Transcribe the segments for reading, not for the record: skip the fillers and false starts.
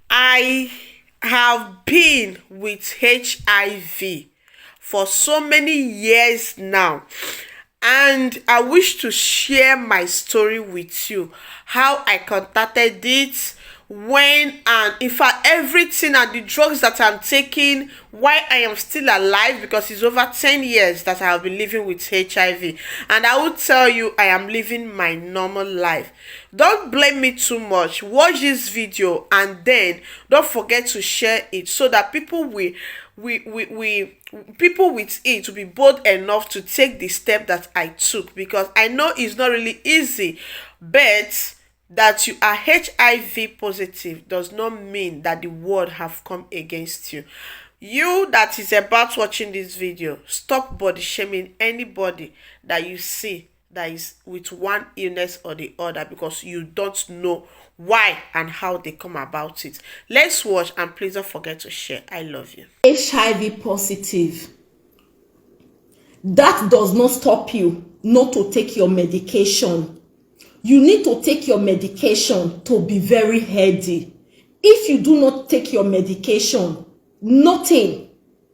I have been with HIV for so many years now, and I wish to share my story with you, how I contacted it, when, and in fact everything, and the drugs that I'm taking, why I am still alive, because it's over 10 years that I have been living with HIV. And I will tell you, I am living my normal life. Don't blame me too much. Watch this video and then don't forget to share it so that people people with it will be bold enough to take the step that I took, because I know it's not really easy, but that you are HIV positive does not mean that the world have come against you. You that is about watching this video, stop body shaming anybody that you see that is with one illness or the other, because you don't know why and how they come about it. Let's watch, and please don't forget to share. I love you. HIV positive. That does not stop you not to take your medication. You need to take your medication to be very healthy. If you do not take your medication, nothing.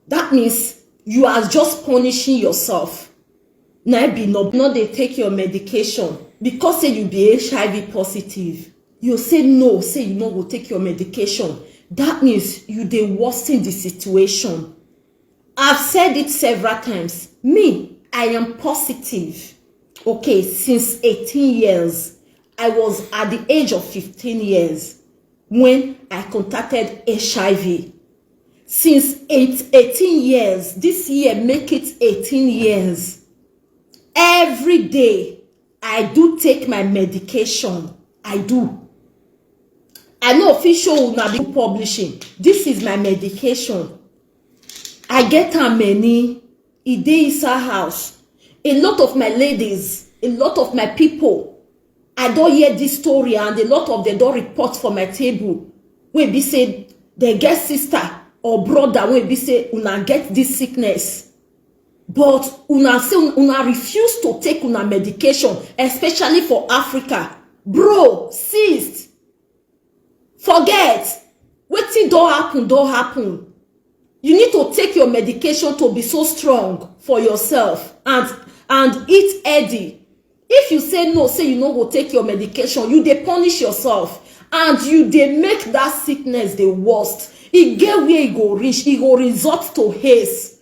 That means you are just punishing yourself. Now be not they take your medication because say you be HIV positive. You say no, say you no go take your medication. That means you dey worsen the situation. I've said it several times. Me, I am positive. Okay, since 18 years. I was at the age of 15 years when I contacted HIV. Since 18 years, this year make it 18 years. Every day, I do take my medication. I do. I know official will not be publishing. This is my medication. I get how many a day is our house. A lot of my ladies, a lot of my people, I don't hear this story, and a lot of them don't report for my table. When be say they get sister or brother, when be say una get this sickness, but una say una refuse to take una medication, especially for Africa. Bro, sis, forget. Wetin don't happen. You need to take your medication to be so strong for yourself and eat healthy. If you say no, say you no go take your medication, you dey punish yourself, and you dey make that sickness the worst. E get where e go reach, e go result to haste.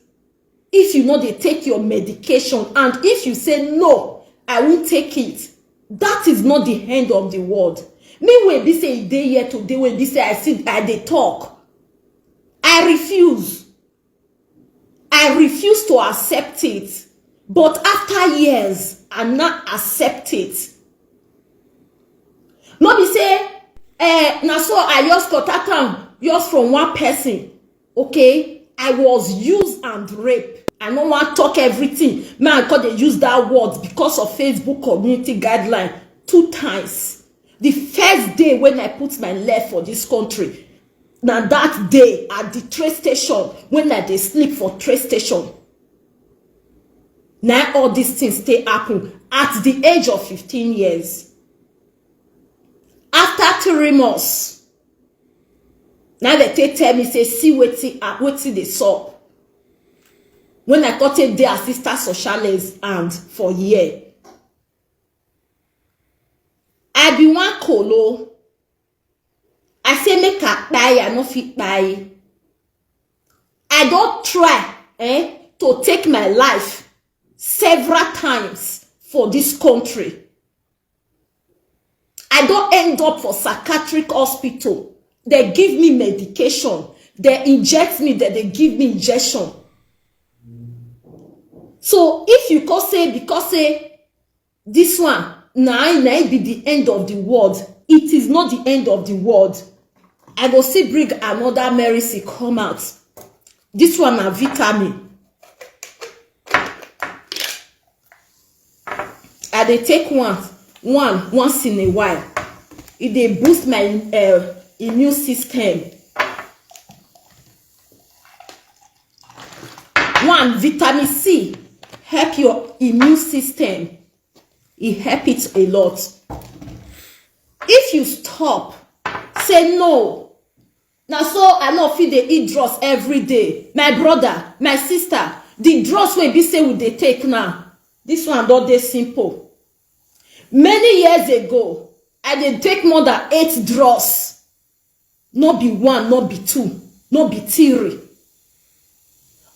If you no dey take your medication, and if you say no, I won't take it, that is not the end of the world. Me wey be say e dey here today, wey be say I dey talk, I refuse to accept it. But after years, I not accept it. No be say, now so I just contact am just from one person. Okay, I was used and raped. I don't want to talk everything. Man, because they use that word because of Facebook community guideline 2 times. The first day when I put my leg for this country, now that day at the train station, when I dey sleep for train station, now all these things stay happen at the age of 15 years. After 3 months, now they tell me, say, see wetin dey sup. When I got it there, sister socialist and for year. I be one colo. I say make I buy, I no fit buy. I don't try to take my life several times for this country. I don't end up for psychiatric hospital. They give me medication. They inject me, they give me injection. So if you can say, because say this one now be the end of the world, it is not the end of the world. I go see bring another medicine come out. This one a vitamin. I dey take one once in a while. It dey boost my immune system. One, vitamin C help your immune system. It help it a lot. If you stop, say no, Now so I no fit dey eat drugs every day. My brother, my sister, the drugs wey be say we dey take now, this one don dey simple. Many years ago, I dey take more than 8 drugs. No be 1, no be 2, no be 3.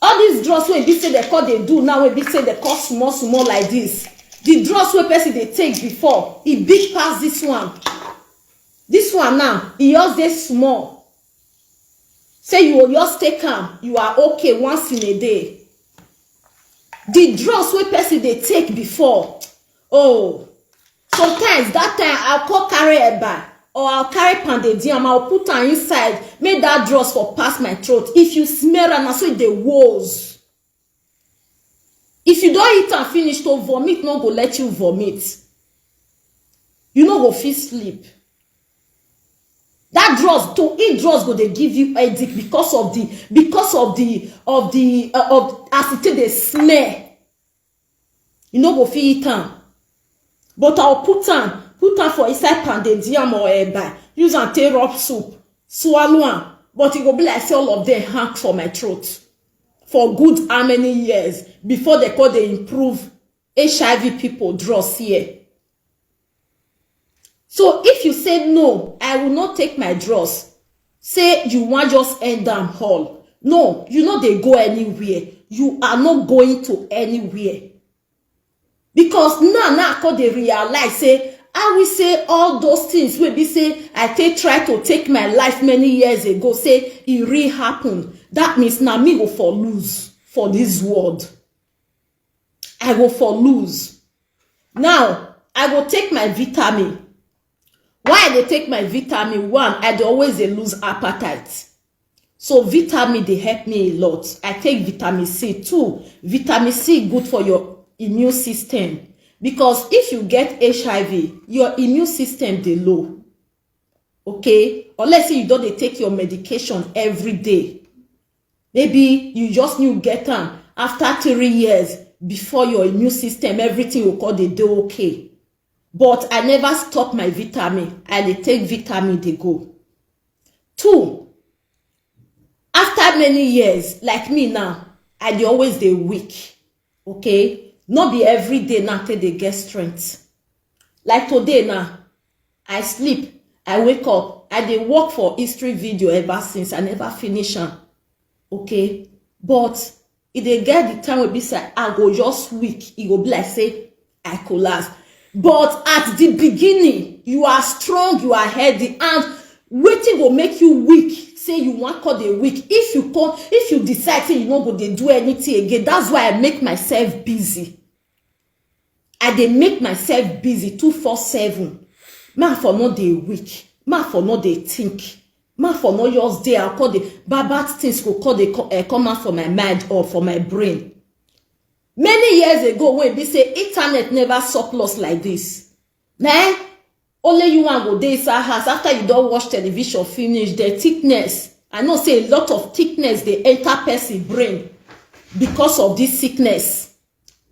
All these drugs wey be say they call dey do now, wey be say they call small small like this. The drugs wey person dey take before, e big pass this one. This one now, e just dey small. Say you will just take am, you are okay once in a day. The drugs wey person dey take before, oh, sometimes that time I'll call carry eba or I'll carry pounded yam, I'll put am inside, make that drugs for pass my throat. If you smell am, na so e dey woes. If you don eat am finish, to vomit no go let you vomit. You no go fit sleep. That drugs, to eat drugs go dey give you headache because of the as it dey smell. You no go fit eat am. But I'll put am for inside pounded yam or eba, use am take rub soup, swallow am. But it go be like say all of them hang for my throat for good how many years before they call dey improve HIV people drugs here. So if you say no, I will not take my drugs, say you want just end them all. No, you know they go anywhere. You are not going to anywhere. Because now I call they realize, say, I will say all those things wey be say I try to take my life many years ago, say it really happened. That means now me go for lose for this world. I go for lose. Now, I go take my vitamin. Why I dey take my vitamin? 1, I dey always lose appetite. So vitamin they help me a lot. I take vitamin C. 2, vitamin C good for your immune system. Because if you get HIV, your immune system dey low. Okay? Unless you don't take your medication every day. Maybe you just need to get them after 3 years before your immune system, everything will call the day okay. But I never stop my vitamin. I dey take vitamin, they go. 2, after many years, like me now, I dey always dey weak. Okay? Not be every day now till they get strength. Like today now, I sleep, I wake up, I dey work for history video ever since. I never finish am. Okay? But if they get the time will be say I go just weak, it go be like say I collapse. But at the beginning, you are strong, you are healthy, and wetin go make you weak, say you want call the weak. If you decide say you no go dey do anything again, that's why I make myself busy. I dey make myself busy 247. Man for not dey weak, man for not dey think, man for not just dey. I call the bad things go call the come out for my mind or for my brain. Many years ago, when we say internet never surplus like this, nah, only you want go dey inside house after you don't watch television finish. The thickness, I know say a lot of thickness they enter person brain because of this sickness.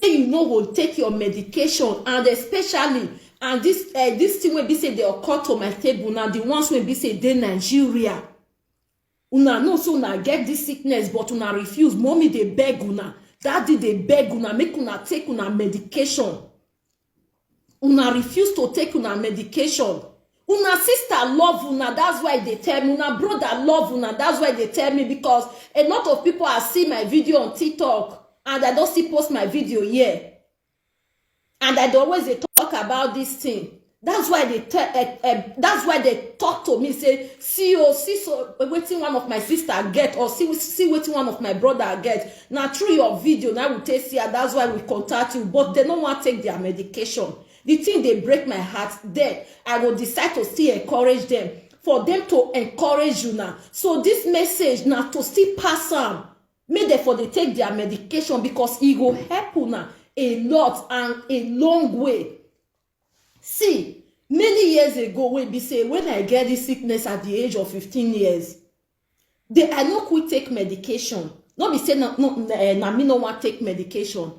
You know, go take your medication, and especially and this thing will be say they occur to my table now. The ones will be say they Nigeria. Una know so una get this sickness, but una refuse. Mommy they beg una. Daddy they beg una, make una take una medication. Una refuse to take una medication. Una sister love una, that's why they tell me. Una brother love una, that's why they tell me. Because a lot of people have seen my video on TikTok, and I don't still post my video here. And I always talk about this thing. That's why they talk to me, say, see so waiting one of my sister get, or see waiting one of my brother get. Now through your video, now we take see, that's why we contact you. But they don't want to take their medication. The thing they break my heart. Then I will decide to still encourage them, for them to encourage you now. So this message now to still pass on. Make them for they take their medication, because it will help you now a lot and a long way. See, many years ago, when I get this sickness at the age of 15 years, I no quit take medication. Not be say na me no want take medication.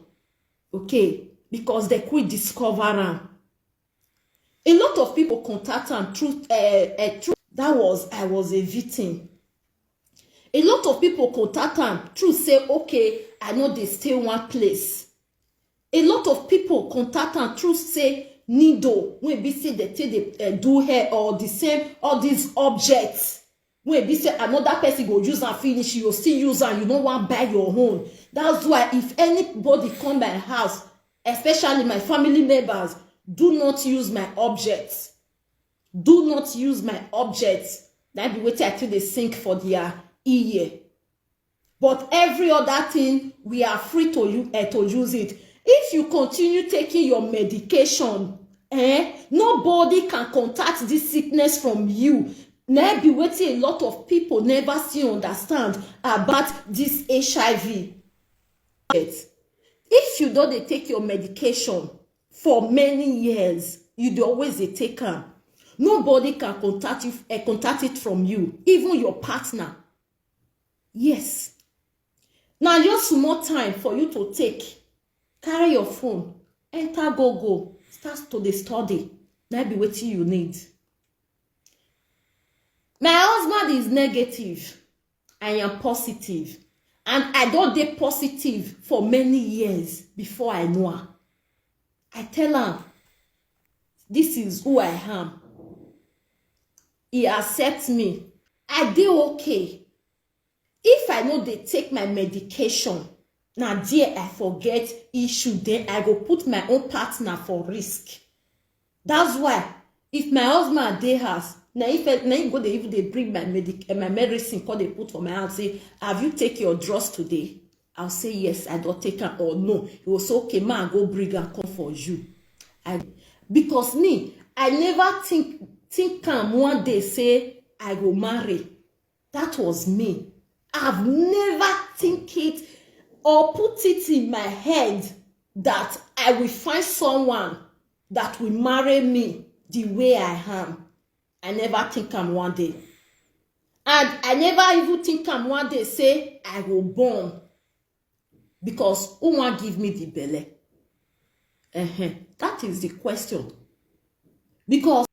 Okay, because they quit discover am. A lot of people contact am through I was a victim. A lot of people contact am through say, okay, I know they stay one place. A lot of people contact am through say needle wey be say they take dey do hair, or the same, all these objects wey be say another person go use am finish, you go still use am, you no wan buy your own. That's why if anybody come my house, especially my family members, do not use my objects. Do not use my objects. That be wetin I take dey sing for their ear. But every other thing, we are free to use it. If you continue taking your medication, nobody can contact this sickness from you. Na be wetin a lot of people never still understand about this HIV. If you don dey take your medication for many years, you dey always dey take am, nobody can contact it from you, even your partner. Yes. Now just small time for you to take. Carry your phone, enter Google, start to dey study. That be wetin you need. My husband is negative, I am positive, and I don dey positive for many years before I know am. I tell am, this is who I am. He accepts me. I dey okay. If I no dey take my medication, na there I forget issue, then I go put my own partner for risk. That's why if my husband dey house, na him go dey even dey bring my medicine, come dey put for my hand, say, have you take your drugs today? I'll say yes, I don take am, or no. He will say, okay, ma, go bring am come for you. Because me, I never think am one day say I go marry. That was me. I've never think it or put it in my head that I will find someone that will marry me the way I am. I never think am one day. And I never even think am one day say I will born. Because who wan give me the belle? That is the question. Because